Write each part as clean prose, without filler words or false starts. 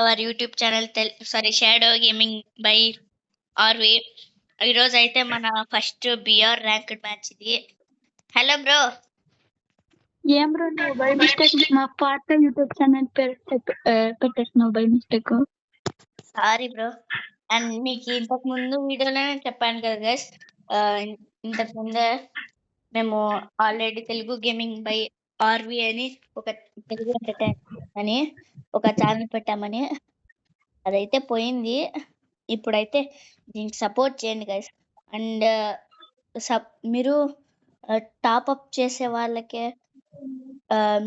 Hour YouTube channel Shadow Gaming by RV. ఈరోజు అయితే మన ఫస్ట్ బిఆర్ ర్యాంక్డ్ మ్యాచ్ ఇది. Hello bro. ఏం బ్రో నువ్వు బై మిస్టేక్ మా పాత యూట్యూబ్ ఛానల్ పెట్టేసినావు by mistake. Sorry bro. And మీకు ఇంతకు ముందు వీడియోలోనే చెప్పాను కదా గైస్, ఇంతకు ముందే మేము already Telugu gaming by RV అని ఒక తెలుగు ఎంటర్టైన్మెంట్ అని ఒక ఛానల్ పెట్టామని. అదైతే పోయింది. ఇప్పుడైతే దీనికి సపోర్ట్ చేయండి గైస్. అండ్ మీరు టాప్అప్ చేసే వాళ్ళకే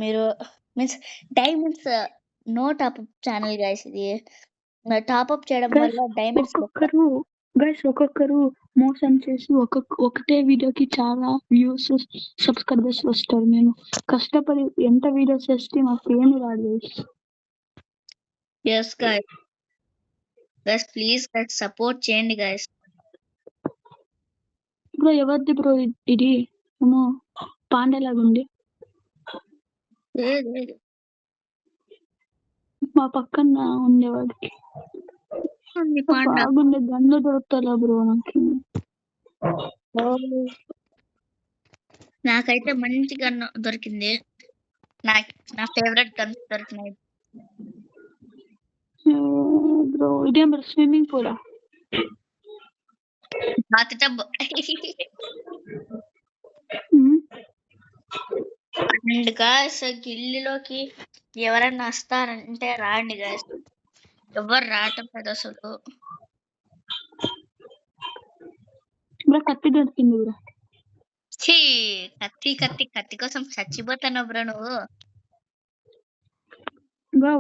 మీరు means diamonds no top up channel guys. ఇది టాప్అప్ చేయడం వల్ల డైమండ్స్ ఒక్కొక్కరు మోసం చేసి ఒకటే వీడియోకి చాలా వ్యూస్ సబ్స్క్రైబర్స్ వస్తారు. నేను కష్టపడి ఎంత వీడియోస్ చేస్తే మాకు ఏమి రాదు. Yes guys, guys please guys support చేయండి గైస్. బ్రో ఎవరిది బ్రో ఇది? ఏమో పాండేలాగా ఉంది. మా పక్కన ఉండేవాడికి బాగుండే గన్ను దొరుకుతా బ్రో నాకు. నాకైతే మంచి గన్ దొరికింది. నా ఫేవరెట్ గన్స్ దొరికినాయి బ్రో. ఇదేం బ్రో స్విమ్మింగ్ పూలా? అండ్ గాయస్ గిల్లీలోకి ఎవరైనా వస్తారంటే రాండి గాయస్. ఎవరు రావటం లేదు అసలు. కత్తి దొరికింది బ్రో. కత్తి కోసం చచ్చిపోతాను బ్రో నువ్వు.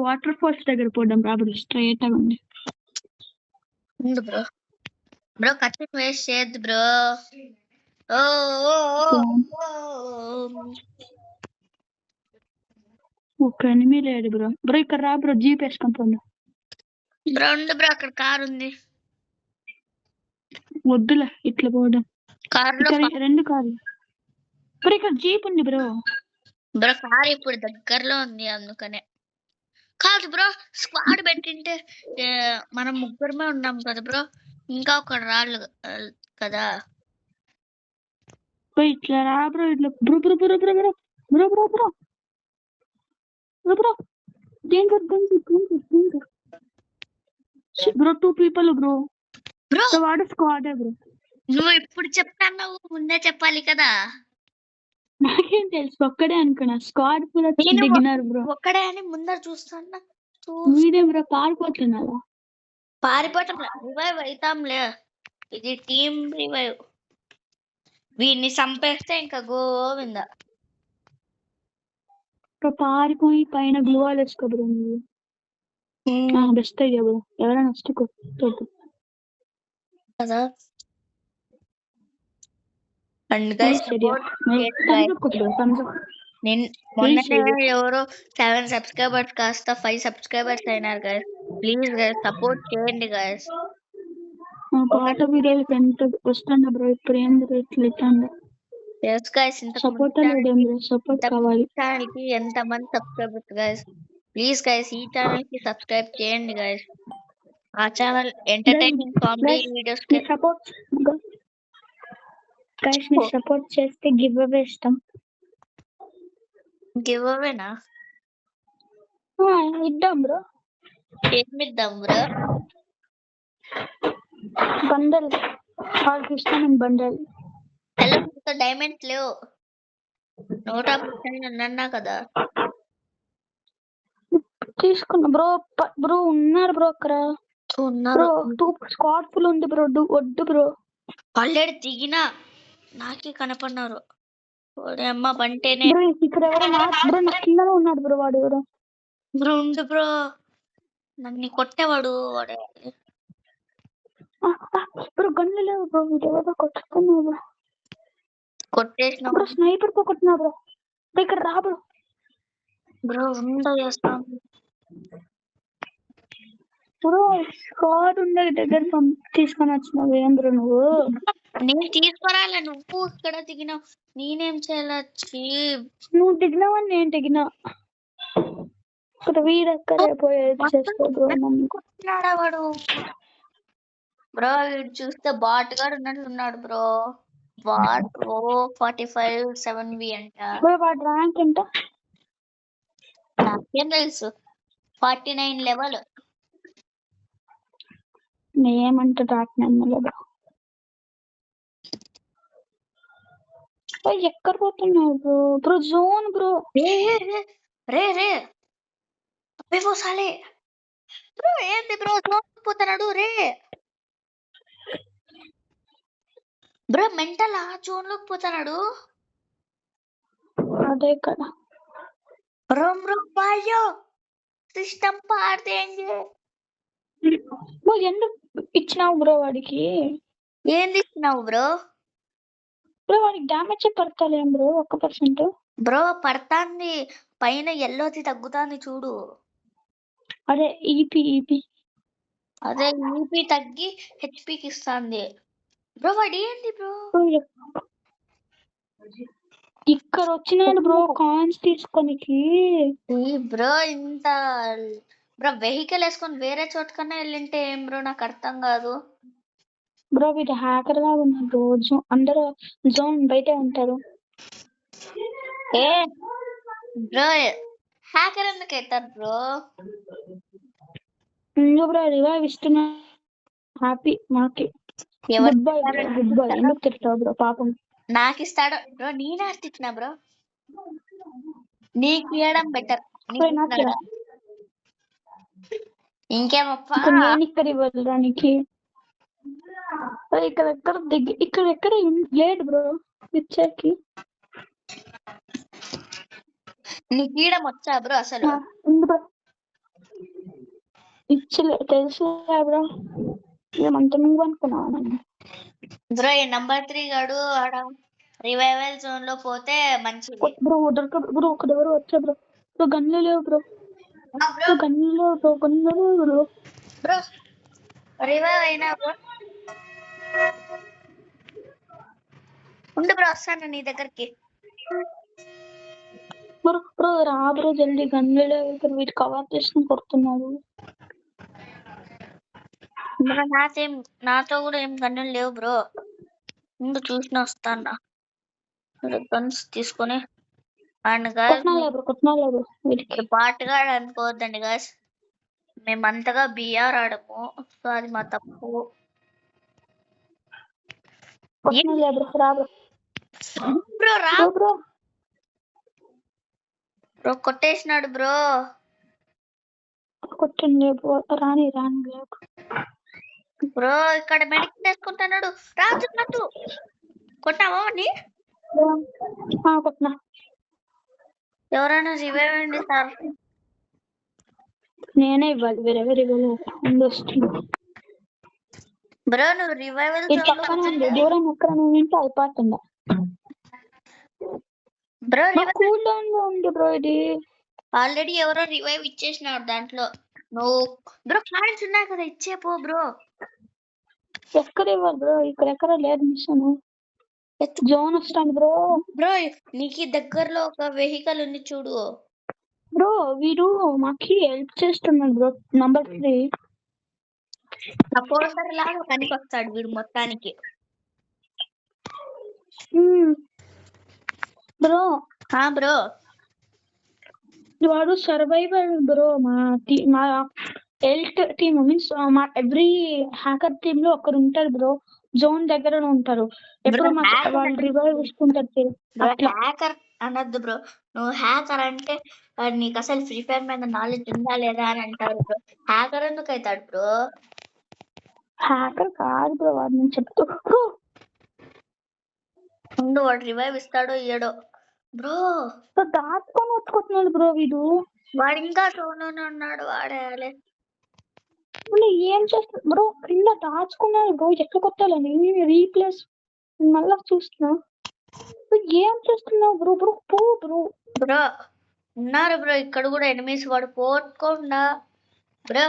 వాటర్ ఫాల్స్ దగ్గర పోదాం రా బ్రో. స్ట్రైట్ గా ఉంది బ్రో. బ్రో కత్తి వేస్ట్ చేయద్దు బ్రో. ఒక్క ఎనిమిది లేడు బ్రో. బ్రో ఇక్కడ రా బ్రో, జీప్ వేసుకొని పోండి బ్రో. బ్రో అక్కడ కార్ ఉంది. వద్దులే ఇట్లా పోదాం. కార్లో 2 కార్లు బ్రో. ఇక్కడ జీప్ ఉంది బ్రో. బ్రో కార్ ఇప్పుడు దగ్గరలో ఉంది అందుకనే. కాదు బ్రో, స్క్వాడ్ పెట్టింటే మనం ముగ్గురమే ఉన్నాం కదా బ్రో. ఇంకా ఒక రాళ్ళు కదా. ఇట్లా రా బ్రో. ఇట్లా bro bro bro bro bro bro bro bro bro bro danger danger danger bro. 2 people bro. Bro వాడు స్క్వాడే బ్రో. నువ్వు ఇప్పుడు చెప్తాను, ముందే చెప్పాలి కదా. నాకేం తెలుసు, ఒక్కడే అనుకున్నా. స్క్వాడ్ కూడా దిగినారు బ్రో. ఒక్కడే అని ముందర చూస్తున్నా. మీరే బ్రో పారిపోతున్నారా? పారిపోవటం రివైవ్ అవుతాంలే. ఇది టీమ్ రివైవ్. వీడిని చంపేస్తే ఇంకా గోవింద. పారిపోయి పైన గ్లూవాల్ వేసుకో బ్రో. నువ్వు బెస్ట్ అయ్యా బ్రో. ఎవరైనా వస్తే కొట్టు కదా. అండ్ ఎవరో 7 సబ్స్క్రైబర్స్ కాస్త 5 సబ్స్క్రైబర్స్ అయినారు గైస్. ప్లీజ్ గైస్ సపోర్ట్ చేయండి గైస్. పాట వీడియోలు ఎంత వస్తుందా బ్రో? ఇప్పుడు ఏం ఇట్లా ఎస్ గైస్, సపోర్ట్ కావాలి. ఛానల్ కి ఎంత మంది సబ్స్క్రైబర్స్ గైస్? ప్లీజ్ గైస్ ఈ ఛానల్ కి సబ్స్క్రైబ్ చేయండి గైస్. ఆ ఛానల్ ఎంటర్టైనింగ్ కామెడీ వీడియోస్ కి సపోర్ట్ గైస్. మీరు సపోర్ట్ చేస్తే గివ్ అవే ఇస్తాం. గివ్ అవేనా? ఇద్దాం బ్రో. ఏమి ఇద్దాం బ్రో? బండల్. వాళ్ళకి ఇష్టం బండల్. హలో డైమండ్స్ లేవు. 100% అన్నా కదా. తీసుకున్నా బ్రో. బ్రో ఉన్నారు బ్రో అక్కడ. ఉన్నారు. 2 స్క్వాడ్ ఫుల్ ఉంది బ్రో. వద్దు బ్రో. ఆల్రెడీ దిగినా నాకే కనపడినారు. అమ్మ బంటేనే ఇక్కడ ఎవరైనా బ్రో. నా కిందనే ఉన్నాడు బ్రో. వాడు ఎవరో బ్రో. ఉండు బ్రో, నన్ను కొట్టేవాడు వాడే. బ్రో గన్లు లేవు బ్రో. ఎవరో కొట్టుకున్నావు బ్రో. కొట్టేసిన బ్రో. స్నైపర్ తో కొట్టినా బ్రో. ఇక్కడ రా బ్రో. బ్రో ఉందా చేస్తాం బ్రో. స్క్వాడ్ ఉండే దగ్గర తీసుకొని వచ్చినావు ఏం బ్రో నువ్వు? నేను తీసుకురాలే, నువ్వు ఇక్కడ దిగినావు. నేనేం చేయాలి? నువ్వు దిగినావని నేను దిగినా. ఇక్కడ వీడు ఎక్కడే పోయేది చేస్తే బ్రో నన్ను. కొట్టినాడా వాడు? బ్రో వీడు చూస్తే బాట్ గాడు ఉన్నట్లున్నాడు బ్రో. బాట్ 45 7V అంట. బ్రో వాడి ర్యాంక్ ఎంత? నాకేం తెలుసు 49 లెవెల్. నేనేమంటే దాటినాను బ్రో. ఎక్కడ పోతున్నావు బ్రో? Bro zone bro. రే రే అబ్బేవో సాలే బ్రో. ఏంది బ్రో జోన్ పోతున్నాడు రే బ్రో. మెంటల్ జోన్ లోకి పోతున్నాడు. అదే కదా रोम रोम भाइयों सिस्टम पार देंगे. బ్రో ఎందుకు ఇచ్చినావు బ్రో వాడికి? ఏంది ఇచ్చినావు బ్రో? బ్రో వాడికి డ్యామేజ్ పడతలేం బ్రో 1%. బ్రో పడతాంది, పైన ఎల్లోది తగ్గుతాంది చూడు. అదే ఈపీ అదే ఈపీ తగ్గి హెచ్పికి ఇస్తాంది బ్రో. వాడు ఏంది బ్రో ఇక్కడ వచ్చినాడు బ్రో కాయిన్స్ తీసుకోనికి. బ్రో ఇంత బ్రో వెహికల్ వేసుకొని వేరే చోట కన్నా వెళ్ళింటే ఏం బ్రో? నాకు అర్థం కాదు బ్రో. వీడు హ్యాకర్ గా ఉన్నాడు బ్రో. అందరూ జోన్ బయటే ఉంటారు. ఏ బ్రో హ్యాకర్ ఎందుకు అవుతారు బ్రో? బ్రో రివైవ్ ఇస్తున్నా. హ్యాపీ మాకి. Good bye good bye. ఎందుకు తిడతావు బ్రో పాపం? నాకు ఇస్తాడు బ్రో. నేను ఆర్తిచ్చిన బ్రో. నీకు ఇవ్వడం బెటర్. ఇంకేమప్పా నేను ఇక్కడ ఇవ్వడానికి ఇక్కడ ఎక్కడ లేడు బ్రో ఇచ్చాకి. నీకు ఇవ్వడం వచ్చా బ్రో అసలు? ఇచ్చలే తెలుసు బ్రో. ఏమంత నువ్వు అనుకున్నావా నన్ను? బ్రో ఈ నంబర్ 3 గాడు ఆడ రివైవల్ జోన్ లో పోతే మంచిది బ్రో. బ్రో ఇక్కడ ఎవరు వచ్చా బ్రో? బ్రో గన్లు లేవు బ్రో. గన్లు లేవు బ్రో. గన్లు లేవు బ్రో. బ్రో రివైవ్ అయినా బ్రో. ఉండు బ్రో వస్తాను నీ దగ్గరికి. బ్రో రా బ్రో జల్దీ. గన్లు లేవు ఇక్కడ. వీటి కవర్ చేసుకుని కొడుతున్నాడు. నాతో కూడా ఏం గన్నులు లేవు బ్రో. ముందు చూసిన వస్తాను గన్స్ తీసుకొని. అండ్ పాటగా అనుకోవద్దండి గాస్, మేమంతగా బిఆర్ ఆడము, సో అది మా తప్పు. బ్రో రా బ్రో కొట్టేసినాడు బ్రో. కొట్టండి రాని బ్రో. ఇక్కడ మెడికల్ వేసుకుంటున్నాడు. రాజు రాజు కొట్టావా అని? కొట్టినా. ఎవరైనా రివైవ్ అండి సార్? నేనే ఇవ్వాలి. వేరెవరు ఇవ్వలేదు. బ్రో నువ్వు రివైవల్ దూరం ఎక్కడ ఉంటే అయిపోతుందా బ్రో? కూల్ డౌన్ లో ఉంది బ్రో. ఇది ఆల్రెడీ ఎవరో రివైవ్ ఇచ్చేసినాడు దాంట్లో. నువ్వు బ్రో కాయిన్స్ ఉన్నాయి కదా ఇచ్చేపో బ్రో. ఎక్కడ ఇవ్వాలి బ్రో? ఇక్కడ ఎక్కడ లేదు మిషన్. జోన్ వస్తాను బ్రో. బ్రో నీకు దగ్గరలో ఒక వెహికల్ ఉంది చూడు బ్రో. వీడు మాకి హెల్ప్ చేస్తున్నాడు బ్రో. నంబర్ 3 సపోర్టర్ లాగా పనికి వస్తాడు వీడు మొత్తానికి. బ్రో బ్రో వాడు సర్వైవర్ బ్రో. మా ఎల్ట్ టీమ్ మీన్స్ మా ఎవ్రీ హ్యాకర్ టీమ్ లో ఒకరు ఉంటారు బ్రో. జోన్ దగ్గర ఉంటారు ఎప్పుడు. వాళ్ళు రివైవ్ ఇస్తుంటారు. హ్యాకర్ అనొద్దు బ్రో. నువ్వు హ్యాకర్ అంటే నీకు అసలు ఫ్రీ ఫైర్ మీద నాలెడ్జ్ ఉందా లేదా అని అంటారు బ్రో. హ్యాకర్ ఎందుకు అవుతాడు బ్రో? హ్యాకర్ కాదు బ్రో వాడు. నేను చెప్తూ ముందు వాడు రివైవ్ ఇస్తాడో ఇయ్యడో బ్రో. దాచుకొని వచ్చుకుంటున్నాడు బ్రో వీడు. వాడు ఇంకా జోన్లోనే ఉన్నాడు. వాడేయాలి. ఏం చేస్తా బ్రో? కింద దాచుకున్నాడు బ్రో. ఎక్కడ కొట్టాలని రీప్లేస్ మళ్ళా చూస్తున్నా. ఏం చేస్తున్నావు బ్రో? బ్రో పో బ్రో. బ్రో ఉన్నారు బ్రో ఇక్కడ కూడా ఎనిమిస్. వాడు పోకుండా బ్రో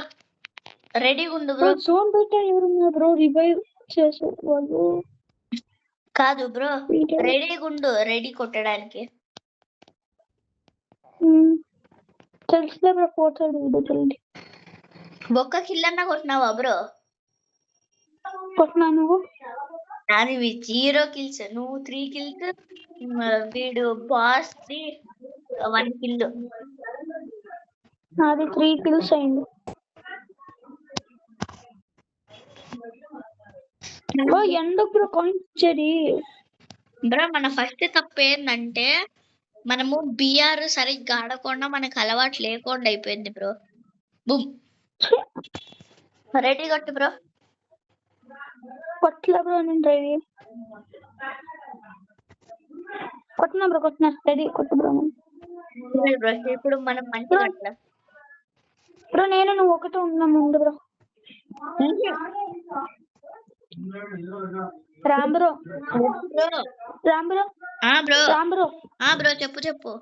రెడీగా ఉండు బ్రో. జోన్ బయట ఎవరున్నారు బ్రో? రివైవ్ చేసే వాళ్ళు కాదు బ్రో. రెడీగా ఉండు, రెడీ కొట్టడానికి. తెలుసులే బ్రో 4 సైడ్ జల్ది ఒక్క కిల్ అన్నా కొట్టినావా బ్రో? కొట్టినా నువ్వు అది 0 కిల్స్, నువ్వు 3 కిల్స్, వీడు బాస్ 1 కిల్. నాది 3 కిల్స్ అయింది. ఓ ఎందుకు బ్రో కాయిన్స్ ఇచ్చేది? బ్రో మన ఫస్ట్ తప్పు ఏంటంటే మనము బిఆర్ సరిగ్గా ఆడకుండా మనకు అలవాటు లేకుండా అయిపోయింది బ్రో. బుమ్ రెడీ కొట్టు బ్రో. కొట్టలే బ్రో నేను రెడీ కొట్టినా బ్రో కొట్టినా రెడీ కొట్టు బ్రో బ్రో ఇప్పుడు మనం మంచిగా ఆడతాం. బ్రో నేను నువ్వు ఒకటే ఉన్నా ముందు bro. Ram bro bro Ram bro bro Ram bro bro చెప్పు